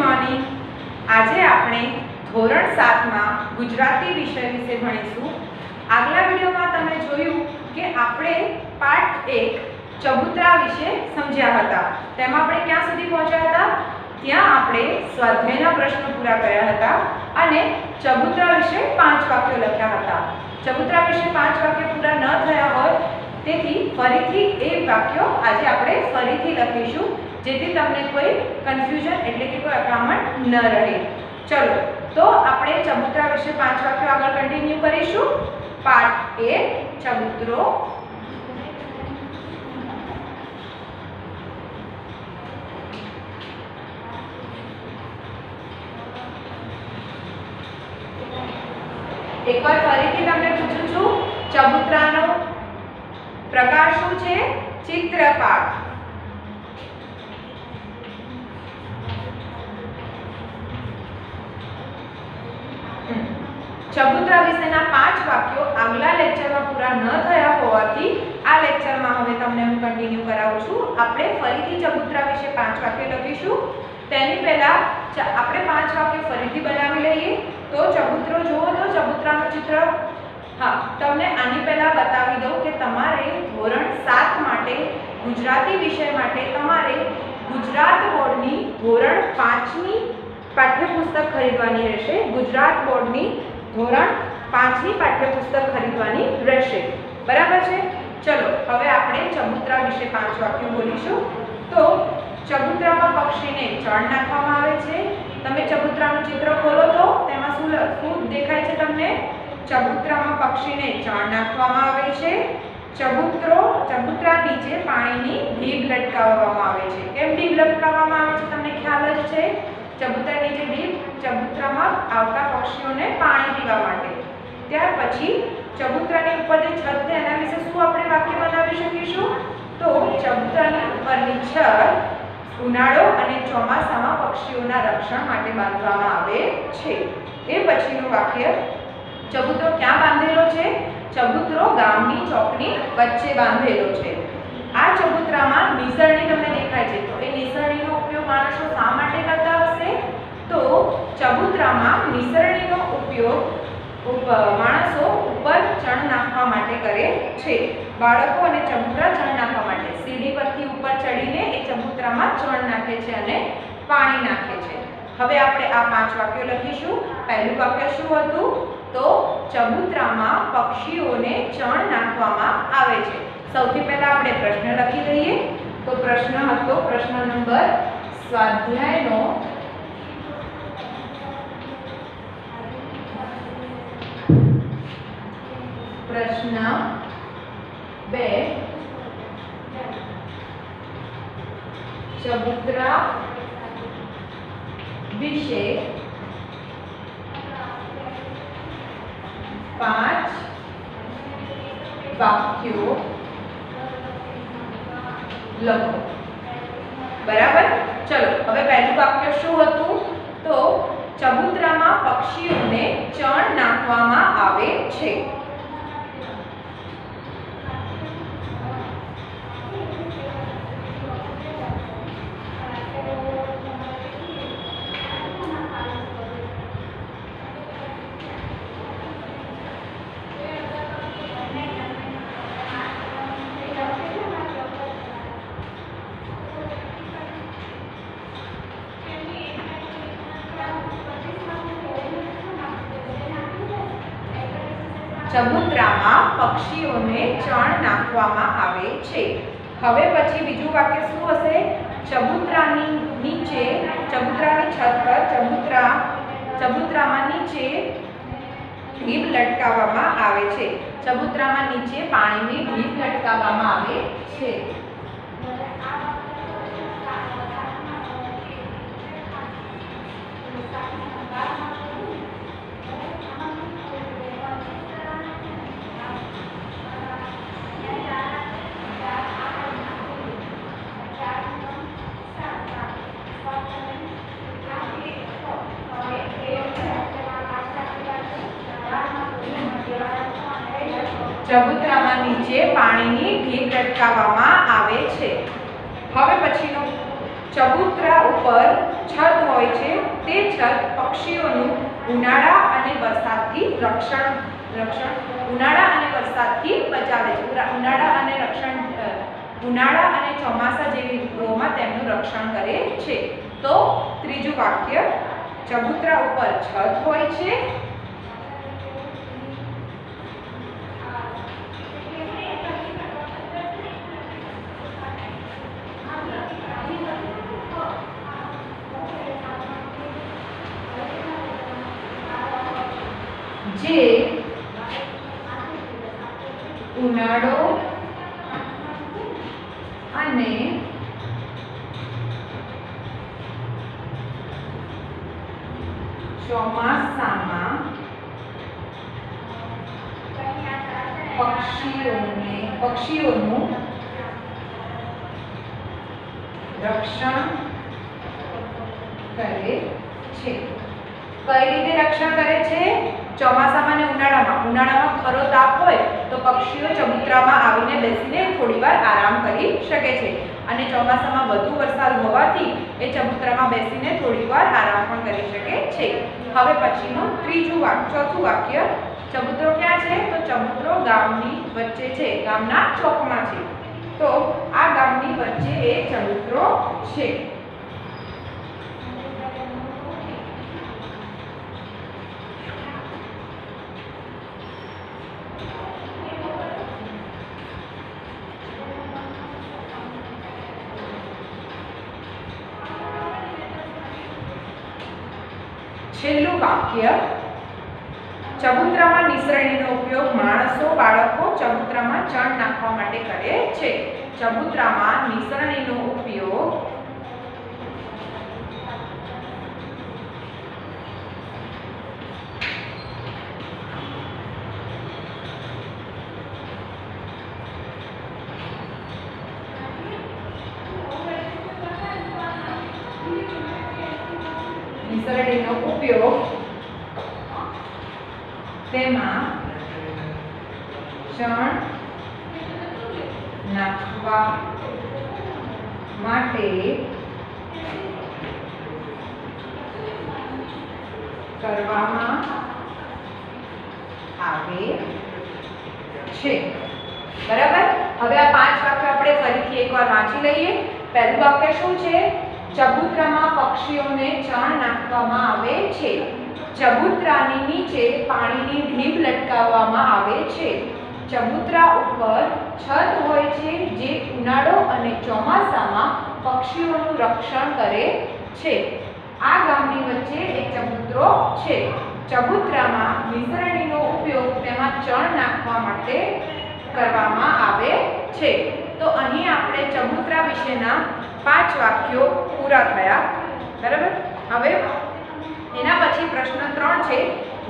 Morning. आज આપણે ધોરણ 7 માં ગુજરાતી વિષય વિશે ભણીશું। આગલા વિડિયોમાં તમે જોયું કે આપણે પાઠ 1 ચબૂતરા વિશે સમજ્યા હતા। તેમાં આપણે ક્યાં સુધી પહોંચ્યા હતા? ત્યાં આપણે સ્વાધ્યાયના પ્રશ્નો પૂરા કર્યા હતા અને ચબૂતરા વિશે 5 વાક્યો લખ્યા હતા। ચબૂતરા વિશે 5 વાક્યો પૂરા ન થયા હોય તેથી ફરીથી એ વાક્યો આજે આપણે ફરીથી લખીશું જેથી તમને કોઈ કન્ફ્યુઝન એટલે કે કોઈ અકળામણ ન રહે। ચલો તો આપણે ચબૂતરા વિશે 5 વાક્યો આગળ કન્ટિન્યુ કરીશું। પાઠ 1 ચબૂતરો। એકવાર ફરીથી તમને પૂછું છું, ચબૂતરાનો પ્રકાર શું છે? ચિત્રપાઠ। ચબૂતરા વિશેના 5 વાક્યો આગલા લેક્ચરમાં પૂરા ન થયા હોવાથી આ લેક્ચરમાં હવે તમને હું કન્ટિન્યુ કરાવું છું। આપણે ફરીથી ચબૂતરા વિશે 5 વાક્યો લખીશું। તેની પહેલા આપણે 5 વાક્યો ફરીથી બનાવી લઈએ। તો ચબૂતરો જુઓ તો ચબૂતરાનું ચિત્ર તમને આની પહેલા બતાવી દઉં કે તમારે ધોરણ 7 માટે ગુજરાતી વિષય માટે તમારે ગુજરાત બોર્ડની ધોરણ 5ની પાઠ્યપુસ્તક ખરીદવાની રહેશે। ગુજરાત બોર્ડની ધોરણ 5ની પાઠ્યપુસ્તક ખરીદવાની રહેશે, બરાબર છે? ચલો હવે આપણે ચબૂતરા વિશે 5 વાક્યો બોલીશું। તો ચબૂતરામાં પક્ષીને ચણ નાખવામાં આવે છે। તમે ચબૂતરાનું ચિત્ર ખોલો તો તેમાં શું દેખાય છે તમને? ચબૂતરામાં પક્ષીને ચણ નાખવામાં આવે છે। ચબૂતરા નીચે પાણીની ઢીબ લટકાવવામાં આવે છે। કેમ ઢીબ લટકાવવામાં આવે છે તમને ખ્યાલ જ છે। ચબૂતરા નીચે ઢીબ ચબૂતરામાં આવતા પક્ષીઓને પાણી પીવા માટે। ત્યાર પછી ચબૂતરાની ઉપર જે છત છે એના વિશે શું આપણે વાક્ય બનાવી શકીશું? તો ચબૂતરાની ઉપરની છત ઉનાળો અને ચોમાસામાં પક્ષીઓના રક્ષણ માટે બાંધવામાં આવે છે। એ પછીનું વાક્ય, ચબૂતરો ક્યાં બાંધેલો છે? ચબૂતરો ગામની ચોકની વચ્ચે બાંધેલો છે। આ ચબૂતરામાં નિસરણી તમને દેખાય છે, તો એ નિસરણીનો ઉપયોગ માણસો શા માટે કરતા હશે? તો ચબૂતરામાં નિસરણીનો ઉપયોગ માણસો ઉપર ચણ નાખવા માટે કરે છે। બાળકો અને ચબૂતરા ચણ નાખવા માટે સીડી પરથી ઉપર ચડીને એ ચબૂતરામાં ચણ નાખે છે અને પાણી નાખે છે। હવે આપણે આ 5 વાક્યો લખીશું। પહેલું વાક્ય શું હતું? તો ચબૂતરામાં પક્ષીઓને ચણ નાખવામાં આવે છે। સૌથી પહેલા આપણે પ્રશ્ન લખી દઈએ। તો પ્રશ્ન હતો, પ્રશ્ન નંબર સ્વાધ્યાયનો પ્રશ્ન 2 ચબૂતરા વિશે 5 વાક્યો લખો, બરાબર? ચલો હવે પહેલું વાક્ય શું હતું? તો ચબૂતરામાં પક્ષીઓને ચણ નાખવામાં આવે છે। ચબૂતરામાં પક્ષીઓને ચણ નાખવામાં આવે છે। હવે પછી બીજું વાક્ય શું હશે? ચબૂતરાની નીચે, ચબૂતરાની છત પર ચબૂતરામાં નીચે ઢીબ લટકાવવામાં આવે છે। ચબૂતરામાં નીચે પાણીની ઢીબ લટકાવવામાં આવે છે। ચબૂતરામાં નીચે પાણીની ઢીબ લટકાવવામાં આવે છે। હવે પછીનો ચબૂતરા ઉપર છત હોય છે તે છત પક્ષીઓનું ઉનાળા અને વરસાદથી ઉનાળા અને વરસાદથી બચાવે છે. ઉનાળા અને ચોમાસા જેવી ઋતુઓમાં તેમનું રક્ષણ કરે છે. તો ત્રીજું વાક્ય, ચબૂતરા ઉપર છત હોય છે જે ઉનાળો અને ચોમાસામાં પક્ષીઓનું રક્ષણ કરે છે. કઈ રીતે રક્ષણ કરે છે? ચોમાસામાં અને ઉનાળામાં ખરો તાપ હોય તો પક્ષીઓ ચબૂતરામાં આવીને બેસીને થોડીવાર આરામ કરી શકે છે અને ચોમાસામાં વધુ વરસાદ હોવાથી એ ચબૂતરામાં બેસીને થોડીવાર આરામ પણ કરી શકે છે. હવે પછીનું ચોથું વાક્ય, ચબૂતરો ક્યાં છે? તો ચબૂતરો ગામની વચ્ચે છે, ગામના ચોકમાં છે. તો આ ગામની વચ્ચે એક ચબૂતરો છે. છેલ્લું વાક્ય, ચબૂતરામાં નિસરણીનો ઉપયોગ માણસો, બાળકો ચબૂતરામાં ચણ નાખવા માટે કરે છે. ચબૂતરામાં નિસરણીનો ઉપયોગ તેમાં ચણ નાખવા માટે કરવામાં આવે છે. બરાબર. હવે આ 5 વાક્ય આપણે ફરીથી એકવાર વાંચી લઈએ. પહેલું વાક્ય શું છે? ચબૂતરામાં પક્ષીઓને ચણ નાખવામાં આવે છે. ચબૂતરાની નીચે પાણીની ઢીબ લટકાવવામાં આવે છે. ચબૂતરા ઉપર છત હોય છે જે ઉનાળો અને ચોમાસામાં પક્ષીઓનું રક્ષણ કરે છે. આ ગામની વચ્ચે એક ચબૂતરો છે. ચબૂતરામાં નિસરણીનો ઉપયોગ તેમાં ચણ નાખવા માટે કરવામાં આવે છે. તો અહીં આપણે ચબૂતરા વિશેના 5 વાક્યો પૂરા થયા. બરાબર. હવે એના પછી પ્રશ્ન 3 છે,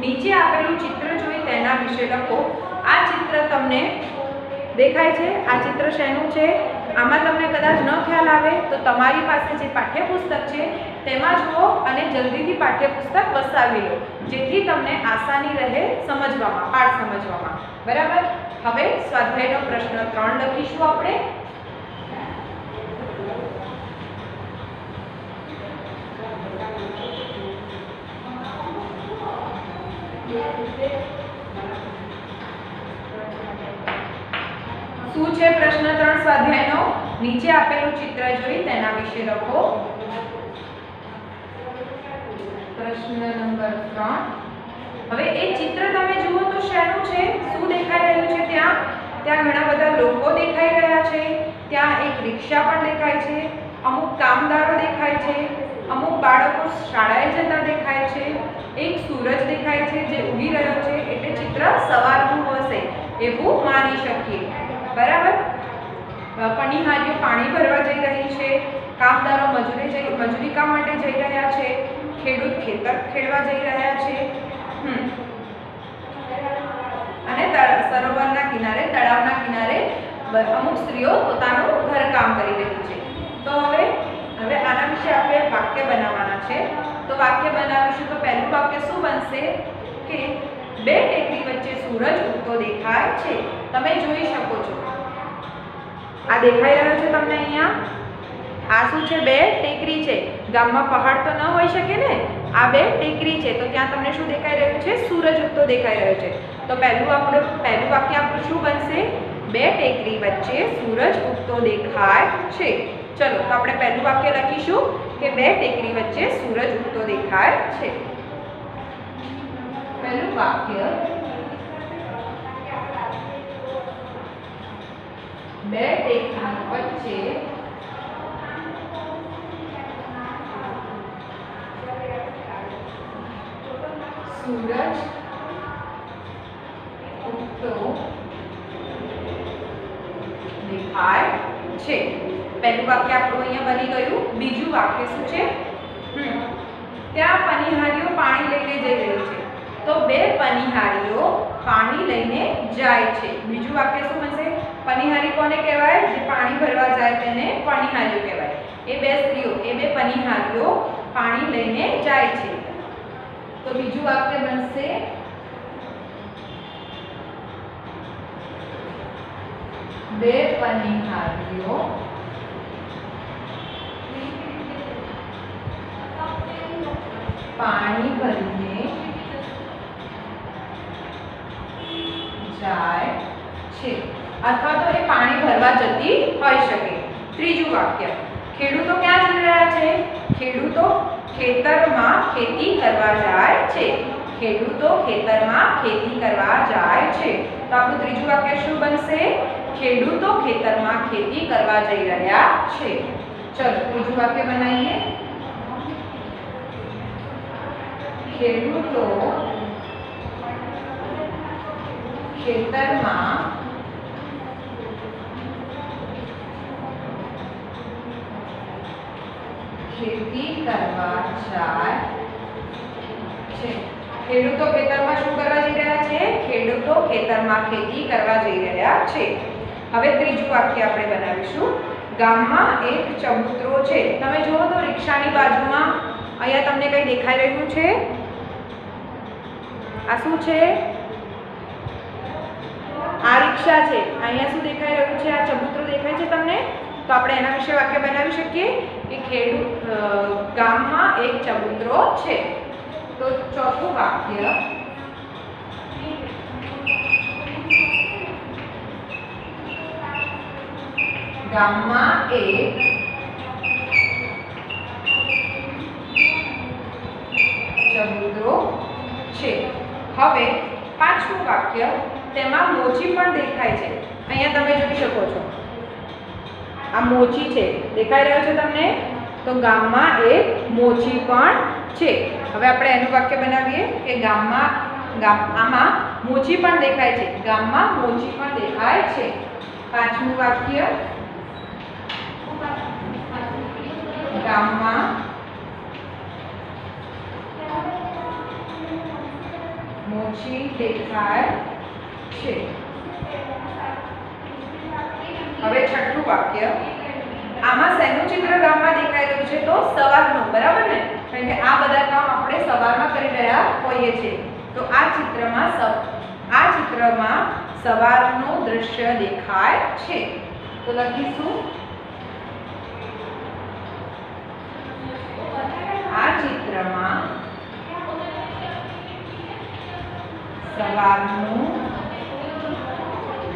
નીચે આપેલું ચિત્ર જોઈ તેના વિશે લખો. આ ચિત્ર તમને દેખાય છે? આ ચિત્ર શેનું છે? આમાં તમને કદાચ ન ખ્યાલ આવે તો તમારી પાસે જે પાઠ્યપુસ્તક છે તેમાં જુઓ અને જલ્દીથી પાઠ્યપુસ્તક વસાવી લો, જેથી તમને આસાની રહે સમજવામાં, પાઠ સમજવામાં. બરાબર. હવે સ્વાધ્યાયનો પ્રશ્ન 3 લખીશું આપણે. શું છે પ્રશ્ન 3 સ્વાધ્યાયનો? નીચે આપેલું ચિત્ર જોઈ તેના વિશે લખો. પ્રશ્ન નંબર 3. હવે એ ચિત્ર તમે જુઓ તો શેનું છે? શું દેખાઈ રહ્યું છે? ત્યાં ઘણા બધા લોકો દેખાઈ રહ્યા છે. ત્યાં એક રિક્ષા પણ દેખાય છે. અમુક કામદારો દેખાય છે. અમુક બાળકો શાળાએ જતા દેખાય છે. એક સૂરજ દેખાય છે જે ઉગી રહ્યો છે, એટલે ચિત્ર સવારનું હશે એવું માની શકીએ. બરાબર. પનિહારીઓ પાણી ભરવા જઈ રહી છે. કામદારો મજૂરી કામ માટે જઈ રહ્યા છે. ખેડૂત ખેતર ખેડવા જઈ રહ્યા છે. અને સરોવરના કિનારે, તળાવના કિનારે અમુક સ્ત્રીઓ પોતાનું ઘરકામ કરી રહી છે. તો હવે આના વિશે આપણે વાક્ય બનાવવાના છે. તો વાક્ય બનાવીશું તો પહેલું વાક્ય શું બનશે કે બે ટેકરી વચ્ચે સૂરજ ઉગતો દેખાય છે. તમે જોઈ શકો છો, આ દેખાઈ રહ્યો છે તમને અહીંયા. આ શું છે? બે ટેકરી છે. ગામમાં પહાડ તો ન હોઈ શકે ને, આ બે ટેકરી છે. તો ત્યાં તમને શું દેખાઈ રહ્યું છે? સૂરજ ઉગતો દેખાઈ રહ્યો છે. તો પહેલું વાક્ય આપણું શું બનશે? બે ટેકરી વચ્ચે સૂરજ ઉગતો દેખાય છે. ચલો તો આપણે પહેલું વાક્ય લખીશું કે બે ટેકરી વચ્ચે સૂરજ ઉગતો દેખાય છે. પહેલું વાક્ય, બે ટેકરી વચ્ચે સૂરજ ઉગતો દેખાય છે. પહેલું વાક્ય આપણું અહીંયા બની ગયું. બીજું વાક્ય શું છે? ત્યાં પનિહારીઓ પાણી લઈને જઈ રહી છે. તો બે પનિહારીઓ પાણી લઈને જાય છે. બીજું વાક્ય શું બનશે? પનિહારી કોને કહેવાય? જે પાણી ભરવા જાય તેને પનિહારીઓ કહેવાય. એ બે સ્ત્રીઓ, એ બે પનિહારીઓ પાણી લઈને જાય છે. તો બીજું વાક્ય બનશે, બે પનિહારીઓ પાણી ભરીને જાય છે. અથવા તો એ પાણી ભરવા જતી હોઈ શકે. ત્રીજું વાક્ય, ખેડૂતો ક્યાં જઈ રહ્યા છે? ખેડૂતો ખેતરમાં ખેતી કરવા જાય છે. ખેડૂતો ખેતરમાં ખેતી કરવા જાય છે. તો આપણું ત્રીજું વાક્ય શું બનશે? ખેડૂતો ખેતરમાં ખેતી કરવા જઈ રહ્યા છે. ચલો ત્રીજું વાક્ય બનાવીએ. ખેડૂતો ખેતરમાં ખેતી કરવા જાય છે. ખેડૂતો ખેતરમાં શું કરવા જઈ રહ્યા છે? ખેડૂતો ખેતરમાં ખેતી કરવા જઈ રહ્યા છે. હવે ત્રીજું વાક્ય આપણે બનાવીશું. ગામમાં એક ચબૂતરો છે. તમે જુઓ તો રિક્ષાની બાજુમાં અહીંયા તમને કંઈ દેખાઈ રહ્યું છે? આ શું છે? આ રિક્ષા છે. અહીંયા શું દેખાઈ રહ્યું છે? આ ચબૂતરો દેખાય છે તમને? તો આપણે એના વિશે વાક્ય બનાવી શકીએ કે ગામમાં એક ચબૂતરો છે. તો ચોથું વાક્ય, ગામમાં એક ચબૂતરો છે. હવે પાંચમું વાક્ય, તેમાં મોચી પણ દેખાય છે. અહીંયા તમે જોઈ શકો છો, આ મોચી છે, દેખાઈ રહ્યો છે તમને? તો ગામમાં એક મોચી પણ છે. હવે આપણે એનું વાક્ય બનાવીએ કે આમાં મોચી પણ દેખાય છે. ગામમાં મોચી પણ દેખાય છે. પાંચમું વાક્ય, ગામમાં મોચી દેખાય છે. હવે છઠ્ઠું વાક્ય, આમાં શેનું ચિત્ર ગામમાં દેખાઈ રહ્યું છે? તો સવારનું, બરાબર ને? કારણ કે આ બધા કામ આપણે સવારમાં કરી રહ્યા હોઈએ છીએ. તો આ ચિત્રમાં સવારનું દ્રશ્ય દેખાય છે. તો લખીશું, આ ચિત્રમાં સવારનું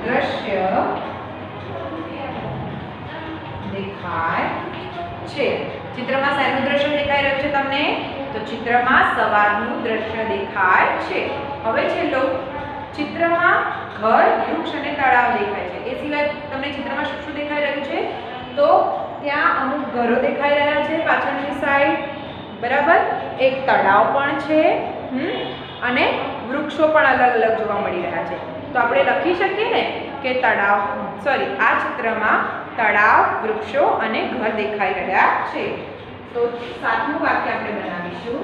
દ્રશ્ય દેખાય છે. ચિત્રમાં શેનું દ્રશ્ય દેખાઈ રહ્યું છે તમને? તો ચિત્રમાં સવારનું દ્રશ્ય દેખાય છે. હવે છેલ્લો, ચિત્રમાં ઘર, વૃક્ષ અને તળાવ દેખાય છે. એ સિવાય તમને ચિત્રમાં શું શું દેખાઈ રહ્યું છે? તો ત્યાં અમુક ઘરો દેખાઈ રહ્યા છે પાછળની સાઈડ, બરાબર? એક તળાવ પણ છે અને વૃક્ષો પણ અલગ અલગ જોવા મળી રહ્યા છે. તો આપણે લખી શકીએ ને કે આ ચિત્રમાં તળાવ, વૃક્ષો અને ઘર દેખાઈ રહ્યા છે. તો સાતમું વાક્ય આપણે બનાવીશું.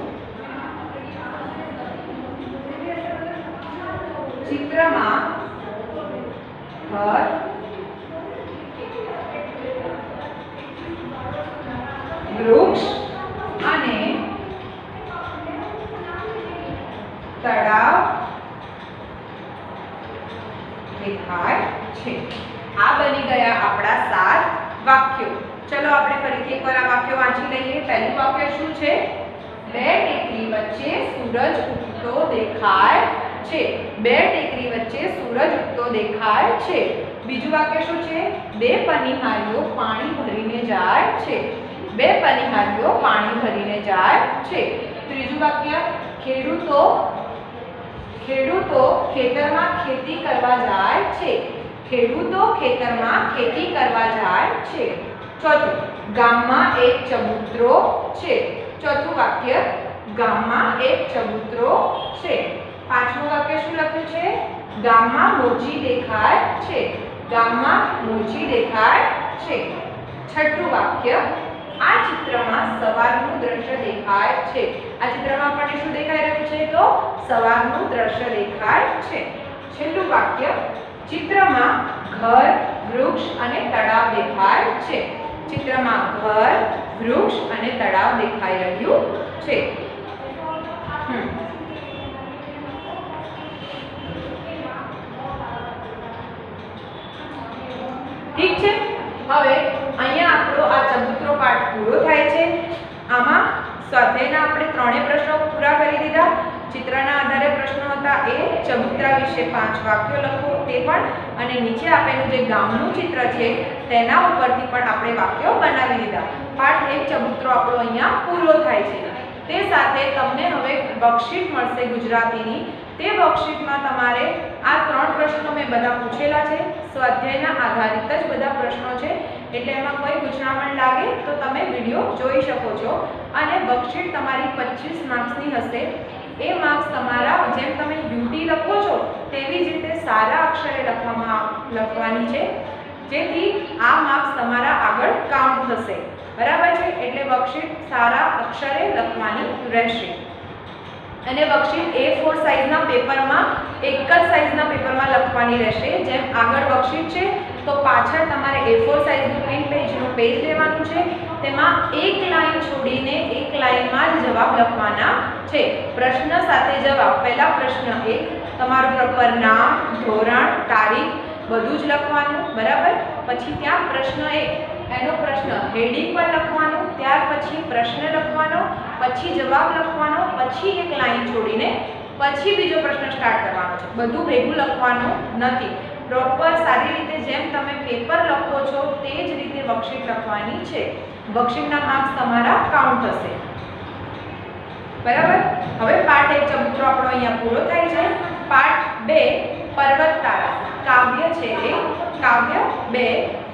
ચિત્રમાં ઘર, વૃક્ષ અને તળાવ દેખાય છે. આ બની ગયા આપણા 7 વાક્યો. ચલો આપણે ફરીથી વાક્યો વાંચી લઈએ। પહેલું વાક્ય શું છે? બે ટેકરી વચ્ચે સૂરજ ઉગતો દેખાય છે। બે ટેકરી વચ્ચે સૂરજ ઉગતો દેખાય છે। બીજું વાક્ય શું છે? બે પનિહારીઓ પાણી ભરીને જાય છે। બે પનિહારીઓ પાણી ભરીને જાય છે। ત્રીજું વાક્ય ખેડૂતો ખેતરમાં ખેતી કરવા જાય છે। ખેડૂતો ખેતરમાં ખેતી કરવા જાય છે। ચોથું ગામમાં એક ચબૂતરો છે। ચોથું વાક્ય ગામમાં એક ચબૂતરો છે। પાંચમું વાક્ય શું લખ્યું છે? ગામમાં મોચી દેખાય છે। ગામમાં મોચી દેખાય છે। છઠ્ઠું વાક્ય આ ચિત્રમાં સવારનું દ્રશ્ય દેખાય છે। આ ચિત્રમાં આપણને શું દેખાઈ રહ્યું છે? તો સવારનું દ્રશ્ય દેખાય છે। છેલ્લું વાક્ય ચિત્રમાં ઘર, વૃક્ષ અને તળાવ દેખાય છે। ચિત્રમાં ઘર, વૃક્ષ અને તળાવ દેખાઈ રહ્યું છે। ઠીક છે। હવે અહીંયા આપણો આ ચબૂતરો પાઠ પૂરો થાય છે। આમાં સ્વાધ્યાયના આપણે ત્રણેય પ્રશ્નો પૂરા કરી દીધા। ચિત્રના આધારે પ્રશ્નો હતા એ, ચબૂતરા વિશે 5 વાક્યો લખો તે પણ, અને નીચે આપેલું જે ગામનું ચિત્ર છે તેના ઉપરથી પણ આપણે વાક્યો બનાવી દીધા। પાઠ 1 ચબૂતરો આપણો અહીંયા પૂરો થાય છે। તે સાથે તમને હવે વર્કશીટ મળશે ગુજરાતીની। તે વર્કશીટમાં તમારે આ 3 પ્રશ્નો મેં બધા પૂછેલા છે। સ્વાધ્યાયના આધારિત જ બધા પ્રશ્નો છે, એટલે એમાં કોઈ ગૂંચવણ લાગે તો તમે વિડીયો જોઈ શકો છો। અને વર્કશીટ તમારી 25 માર્ક્સની હશે। એ માર્ક્સ તમારા જેમ તમે યુટી લખો છો તેવી જ રીતે સારા અક્ષરે લખવાની છે, જેથી આ માર્ક્સ તમારા આગળ કાઉન્ટ થશે। બરાબર છે? એટલે વર્કશીટ સારા અક્ષરે લખવાની રહેશે। અને વર્કશીટ A4 સાઈઝના પેપરમાં એક જ સાઈઝના પેપરમાં લખવાની રહેશે। જેમ આગળ વર્કશીટ છે તો પાછળ તમારે A4 સાઈઝનું પ્રિન્ટ પેજનું પેજ લેવાનું છે। તેમાં એક લાઈન છોડીને એક લાઈનમાં જ જવાબ લખવાના છે। પ્રશ્ન સાથે જવાબ। પહેલા પ્રશ્ન 1, તમારું પ્રોપર નામ, ધોરણ, તારીખ બધું જ લખવાનું। બરાબર? પછી ત્યાં પ્રશ્ન 1 એનો પ્રશ્ન હેડિંગ પર લખવાનું, ત્યાર પછી પ્રશ્ન લખવાનો, પછી જવાબ લખવાનો, પછી એક લાઈન છોડીને પછી બીજો પ્રશ્ન સ્ટાર્ટ કરવાનો છે। બધું ભેગું લખવાનું નથી। પ્રોપર સારી રીતે જેમ તમે પેપર લખો છો તે જ રીતે વર્કશીટ લખવાની છે। વર્કશીટના માર્ક્સ તમારા કાઉન્ટ થશે। બરાબર? હવે પાઠ 1 ચબૂતરો આપણો અહીંયા પૂરો થાય છે। પાઠ 2 પર્વત તારા કાવ્ય છે એ કાવ્ય 2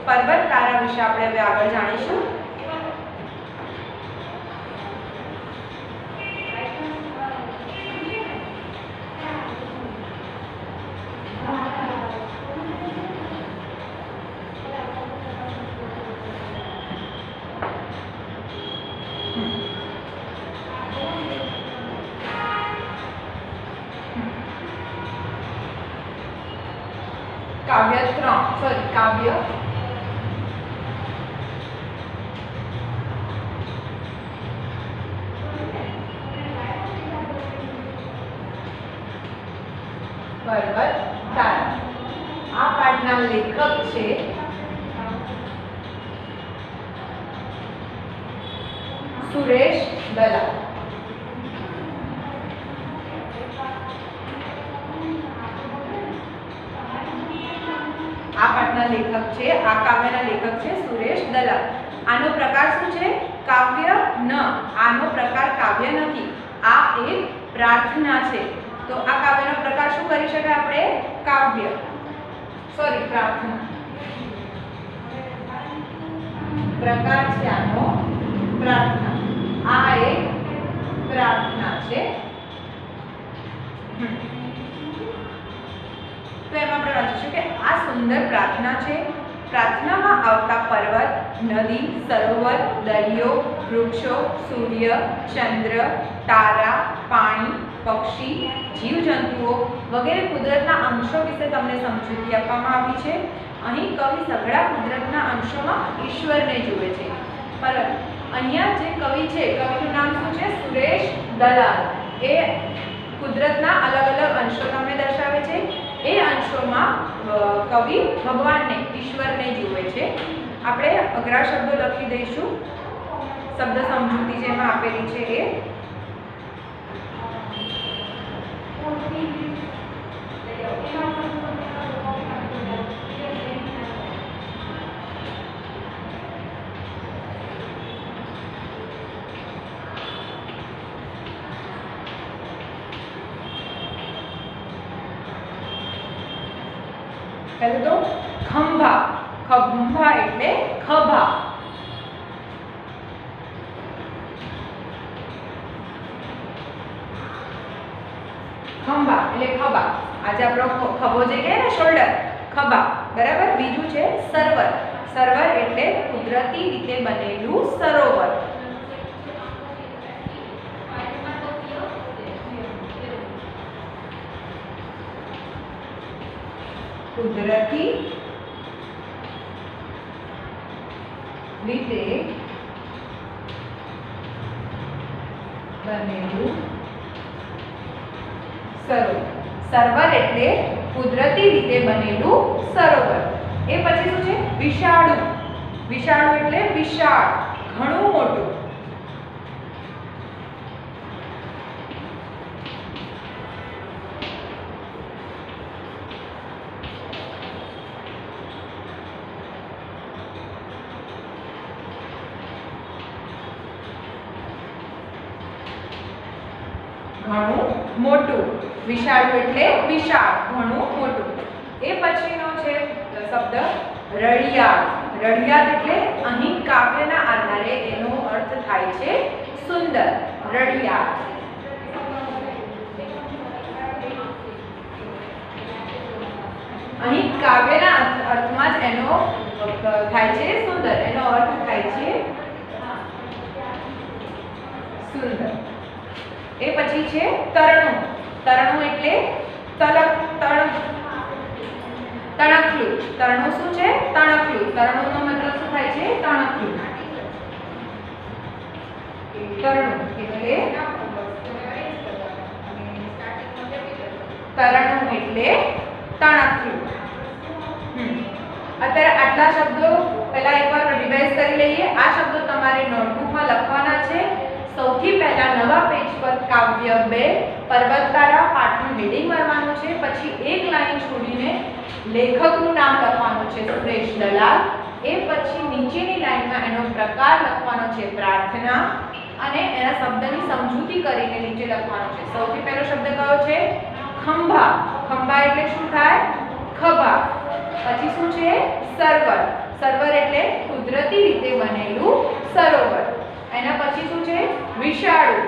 પર્વત તારા વિશે આપણે હવે આગળ જાણીશું। કાવ્ય પર્વત તારા। આ પાઠના લેખક છે સુરેશ દલાલ। આ પાઠના લેખક છે, આ કાવ્યના લેખક છે સુરેશ દલાલ। આનો પ્રકાર શું છે? કાવ્ય ન। આનો પ્રકાર કાવ્ય નથી, આ એક પ્રાર્થના છે। તો આ કાવ્યનો પ્રકાર શું કરી શકાય આપણે? કાવ્ય, સોરી પ્રાર્થના। પ્રકાર છે આનો પ્રાર્થના। આ એક પ્રાર્થના છે। તો એમાં આપણે વાંચીશું કે આ સુંદર પ્રાર્થના છે। પ્રાર્થનામાં આવતા પર્વત, નદી, સરોવર, દરિયો, વૃક્ષો, સૂર્ય, ચંદ્ર, તારા, પાણી, પક્ષી, જીવજંતુઓ વગેરે કુદરતના અંશો વિશે તમને સમજૂતી આપવામાં આવી છે। અહીં કવિ સઘળા કુદરતના અંશોમાં ઈશ્વરને જુએ છે। પરંતુ અહીંયા જે કવિ છે, કવિનું નામ શું છે? સુરેશ દલાલ। એ કુદરતના અલગ અલગ અંશો તમને દર્શાવે છે। એ અંશોમાં કવિ ભગવાનને, ઈશ્વરને જુએ છે। આપણે અઘરા શબ્દો લખી દઈશું। શબ્દ સમજૂતી જેમાં આપેલી છે એ પહેલું તો ખંભા. ખંભા એટલે ખભા. ખંભા એટલે ખભા. આજે આપણો ખભો જે કહે ને શોલ્ડર, ખભા, બરાબર. બીજું છે સરોવર. સરોવર એટલે કુદરતી રીતે બનેલું સરોવર. કુદરતી રીતે બનેલું સરોવર. સરોવર એટલે કુદરતી રીતે બનેલું સરોવર. એ પછી શું છે? વિશાળુ. વિશાળુ એટલે વિશાળ, ઘણું મોટું. ઘણું મોટું. વિશાળ એટલે વિશાળ, ઘણું મોટું. એ પછીનો છે શબ્દ રળિયાળ. રળિયાળ એટલે અહીં કાવ્યના આધારે એનો અર્થ થાય છે સુંદર. રળિયાળ. અહીં કાવ્યના અર્થમાં જ એનો થાય છે સુંદર. એનો અર્થ થાય છે સુંદર. એ પછી છે તરણું. તરણું એટલે તણખલું. તરણું શું છે? તણખલું. તરણુંનો મતલબ શું થાય છે? તણખલું. તરણું એટલે તરણું એટલે તણખલું. અત્યારે આટલા શબ્દો પહેલા એકવાર રિવાઇઝ કરી લઈએ. આ શબ્દો તમારે નોટબુકમાં લખવાના છે. સૌથી પહેલા નવા પેજ પર કાવ્ય 2 પર્વતતારા પાઠનું હેડિંગ મારવાનું છે. પછી એક લાઈન છોડીને લેખકનું નામ લખવાનું છે, સુરેશ દલાલ. એ પછી નીચેની લાઈનમાં એનો પ્રકાર લખવાનો છે, પ્રાર્થના. અને એના શબ્દની સમજૂતી કરીને નીચે લખવાનું છે. સૌથી પહેલો શબ્દ કયો છે? ખંભા. ખંભા એટલે શું થાય? ખભા. પછી શું છે? સરોવર. સરોવર એટલે કુદરતી રીતે બનેલું સરોવર. એના પછી શું છે? વિશાળુ.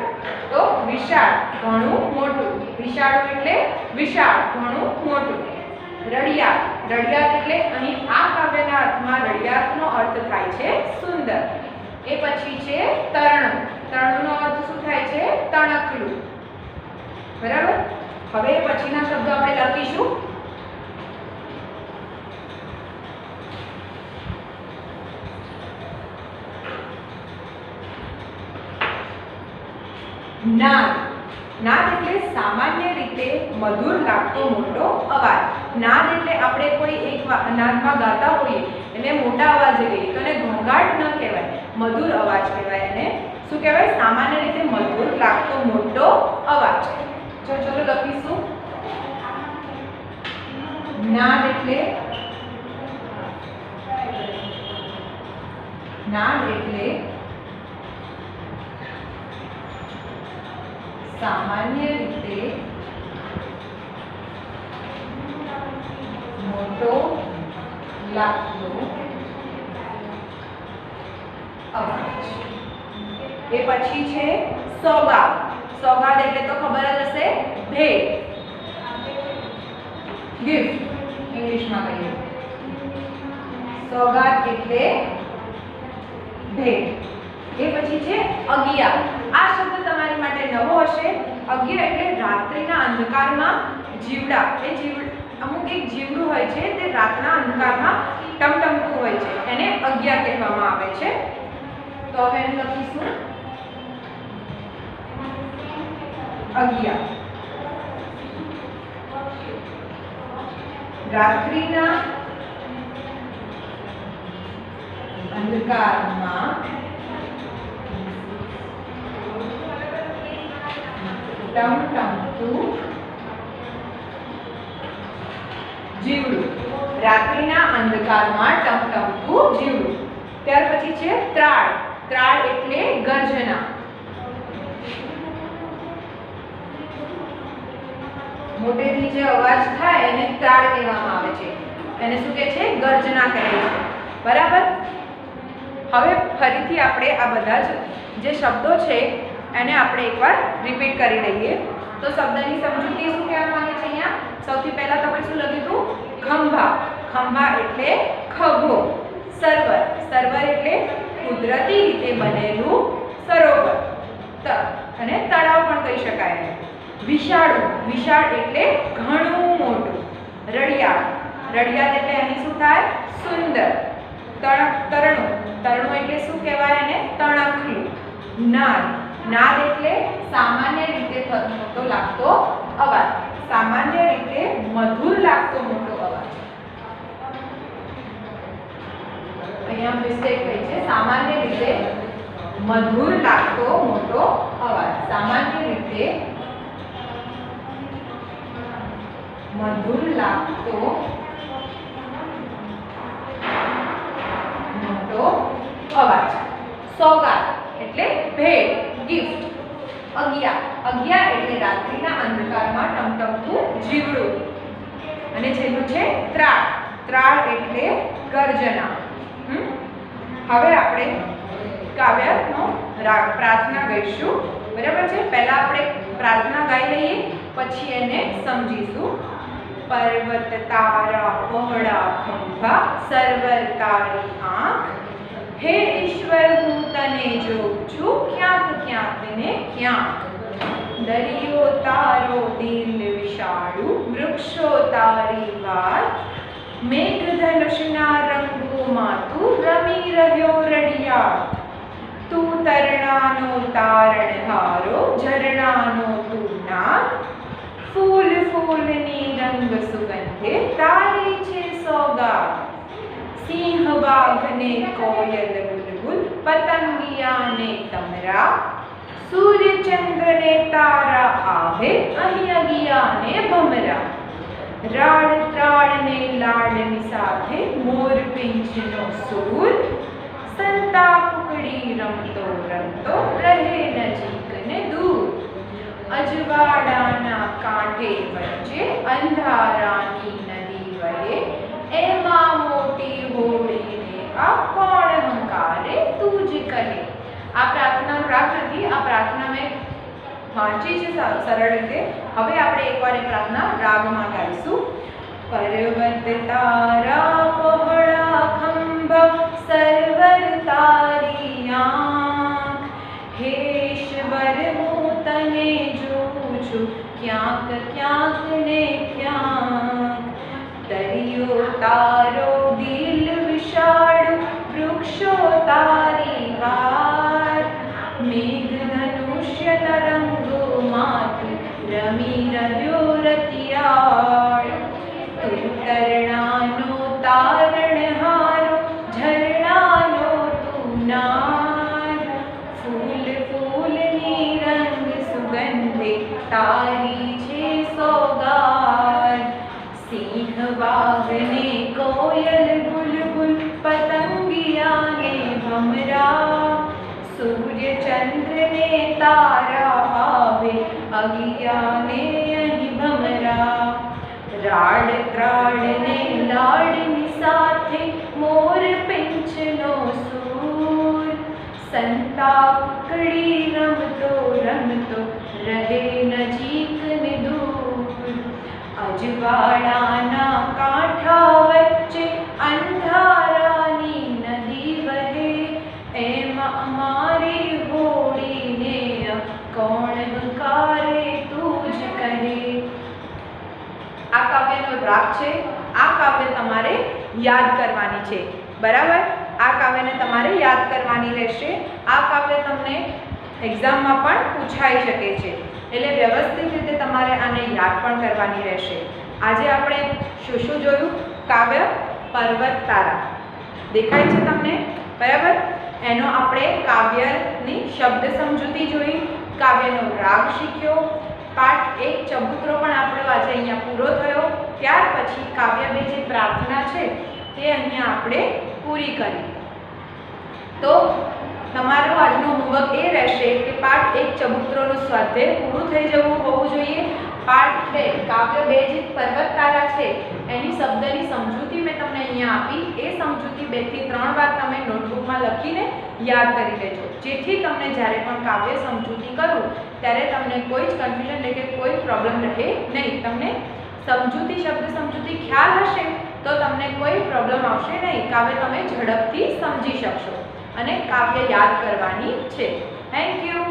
તો વિશાળ, ઘણું મોટું. વિશાળુ એટલે વિશાળ, ઘણું મોટું. રળિયાળ. રળિયાળ એટલે અહીં આ કાવ્યના અર્થમાં રળિયાળનો અર્થ થાય છે સુંદર. એ પછી છે તરણું. તરણુંનો અર્થ શું થાય છે? તણખલું. બરાબર. હવે પછીના શબ્દો આપણે લખીશું. નાદ. નાદ એટલે સામાન્ય રીતે મધુર લાગતો મોટો અવાજ. નાદ એટલે આપણે કોઈ એક નાદમાં ગાતા હોઈએ એટલે મોટા અવાજે ગઈએ તો એને ઘોંઘાટ ન કહેવાય, મધુર અવાજ કહેવાય. એને શું કહેવાય? સામાન્ય રીતે મધુર લાગતો મોટો અવાજ. ચલો લખીશું. નાદ એટલે સામાન્ય રીતે મોટો લાગતો અવાજ. એ પછી છે સોગાદ. સોગાદ એટલે તો ખબર જ હશે, ભેટ, ગિફ્ટ ઇંગ્લિશમાં કહીએ. સોગાદ એટલે ભેટ. એ પછી છે અગિયાર. આ શબ્દ તમારી માટે નવો હશે. અગિયાર એટલે રાત્રિના અંધકારમાં જીવડા. એ અમુક એક જીવડું હોય છે તે રાતના અંધકારમાં ટમટમતું હોય છે, એને અગિયાર કહેવામાં આવે છે. તો હવે એને લખીશું અગિયાર. રાત્રિના અંધકારમાં ટમટમતું જીવડું. રાત્રિના અંધકારમાં ટમટમતું જીવડું. ત્યાર પછી છે ત્રાળ. ત્રાળ એટલે ગર્જના. મોટેથી જે અવાજ થાય એને ત્રાળ કહેવામાં આવે છે. એને શું કહે છે? ગર્જના કહે છે. બરાબર. હવે ફરીથી આપણે આ બધા જે શબ્દો છે એને આપણે એકવાર રિપીટ કરી લઈએ. તો શબ્દની સમજૂતી શું કહેવામાં આવે છે અહીંયા? સૌથી પહેલા તમે શું લખ્યું હતું? ખંભા. ખંભા એટલે ખભો. સરોવર. સરોવર એટલે કુદરતી રીતે બનેલું સરોવર અને તળાવ પણ કહી શકાય. વિશાળું. વિશાળ એટલે ઘણું મોટું. રળિયાળ. રળિયાળ એટલે અહીં શું થાય? સુંદર. તરણું. તરણું એટલે શું કહેવાય? એને તણખલું. નાદ. નાદ એટલે સામાન્ય રીતે મોટો લાગતો અવાજ. સામાન્ય રીતે મધુર લાગતો મોટો અવાજ. અહીંયા મિસ્ટેક થઈ છે. સામાન્ય રીતે મધુર લાગતો મોટો અવાજ. સામાન્ય રીતે મધુર લાગતો મોટો અવાજ. સોગાત એટલે ભેટ, ગિફ્ટ. અગિયા. અગિયા એટલે રાત્રિના અંધકારમાં ટમટમતું જીવડું. અને છેલ્લું છે ત્રાળ. ત્રાળ એટલે ગર્જના. હવે આપણે કાવ્યનો રાગ પ્રાર્થના ગાઈશું. બરાબર છે? પહેલા આપણે પ્રાર્થના ગાઈ લઈએ, પછી એને સમજીશું. પર્વત તારા પહોળા ખંભા, સરવર તારી આંખ. હે ઈશ્વર હું તને જોઉં છું ક્યાંક ક્યાંક ને ક્યાંક. દરિયો તારો દિલ વિશાળું, વૃક્ષો તારી વાત. મેઘધનુષના રંગોમાં તું રમી રહ્યો રડિયાળ. તું તરણાનો તારણહારો, ઝરણાનો તું નાદ. ફૂલ ફૂલની રંગ સુગંધે તારી છે સોગાદ. સિંહ વાઘને કોયલ બુલબુલ, પતંગિયાને તમરા. સૂર્ય ચંદ્રને તારા આવે, અહીં અગિયાને ભમરા. રાળ ત્રાળને લાડની સાથે મોર પીંછનો સૂર. સંતા કુકડી રમતો રમતો રહે નજીક ને દૂર. અજવાળાના કાંઠે વચ્ચે અંધારાની નદી વહે. એમાં મોટી હોળીને આ કોણ હંકારે તું જ કહે. આ પ્રાર્થનાનો રાગ નથી. આ પ્રાર્થના મેં વાંચી છે સરળ રીતે. હવે આપણે એકવાર એ પ્રાર્થના રાગમાં ગાઈશું. પર્વત તારા પહોળા ખંભા, સરવર તારી આંખ. હે ઈશ્વર હું તને જોઉં છું ક્યાંક ક્યાંક ને ક્યાંક. દરિયો તારો દિલ વિશાળું, વૃક્ષો તારી વાત. મેઘધનુષ્યના રંગોમાં તું રમી રહ્યો રતિયાળ. તું તરણાનો તારણહારો, ઝરણાનો તું નાદ. ફૂલ ફૂલની રંગ સુગંધે તારી છે સોગાદ. સિંહ વાઘને કોયલ બુલબુલ, પતંગિયાને ભમરા. સૂર્ય ચંદ્રને તારા આવે, અગિયાને અહીં ભમરા. રાડ ત્રાડને લાડની સાથે મોર પીંછનો સૂર. સંતા કુકડી રમતો રમતો રહે નજીક ને દૂર. અજવાળાના કાંઠા વચ્ચે અંધારાની નદી વહે. એમાં અમારી હોળીને કોણ હંકારે તું જ કહે. આ કાવ્યનો રાગ છે. આ કાવ્ય તમારે યાદ કરવાની છે. બરાબર? આ કાવ્યને તમારે યાદ કરવાની રહેશે. આ કાવ્ય તમને એક્ઝામમાં પણ પૂછાઈ શકે છે. એટલે વ્યવસ્થિત રીતે તમારે આને યાદ પણ કરવાની રહેશે. આજે આપણે શું શું જોયું? કાવ્ય પર્વત તારા દેખાય છે તમને? બરાબર? એનો આપણે કાવ્યની શબ્દ સમજૂતી જોઈ, કાવ્યનો રાગ શીખ્યો, પાઠ 1 ચબૂતરો પણ આપણો આજે અહીંયા પૂરો થયો। ત્યાર પછી કાવ્ય 2 જે પ્રાર્થના છે તે અહીંયા આપણે પૂરી કરી। તો તમારો આજનો હોમવર્ક એ રહેશે કે પાઠ 1 ચબૂતરોનું સ્વાધ્યાય પૂરું થઈ જવું હોવું જોઈએ। પાઠ 2 કાવ્ય 2 જે પર્વતતારા છે એની શબ્દની સમજૂતી મેં તમને અહીંયા આપી। એ સમજૂતી 2 થી 3 વાર તમે નોટબુકમાં લખીને યાદ કરી લેજો, જેથી તમને જ્યારે પણ કાવ્ય સમજૂતી કરું ત્યારે તમને કોઈ જ કન્ફ્યુઝન એટલે કે કોઈ પ્રોબ્લેમ રહે નહીં। તમને સમજૂતી શબ્દ સમજૂતી ખ્યાલ હશે તો તમને કોઈ પ્રોબ્લેમ આવશે નહીં। કાવ્ય તમે ઝડપથી સમજી શકશો અને કાવ્ય યાદ કરવાની છે। Thank you.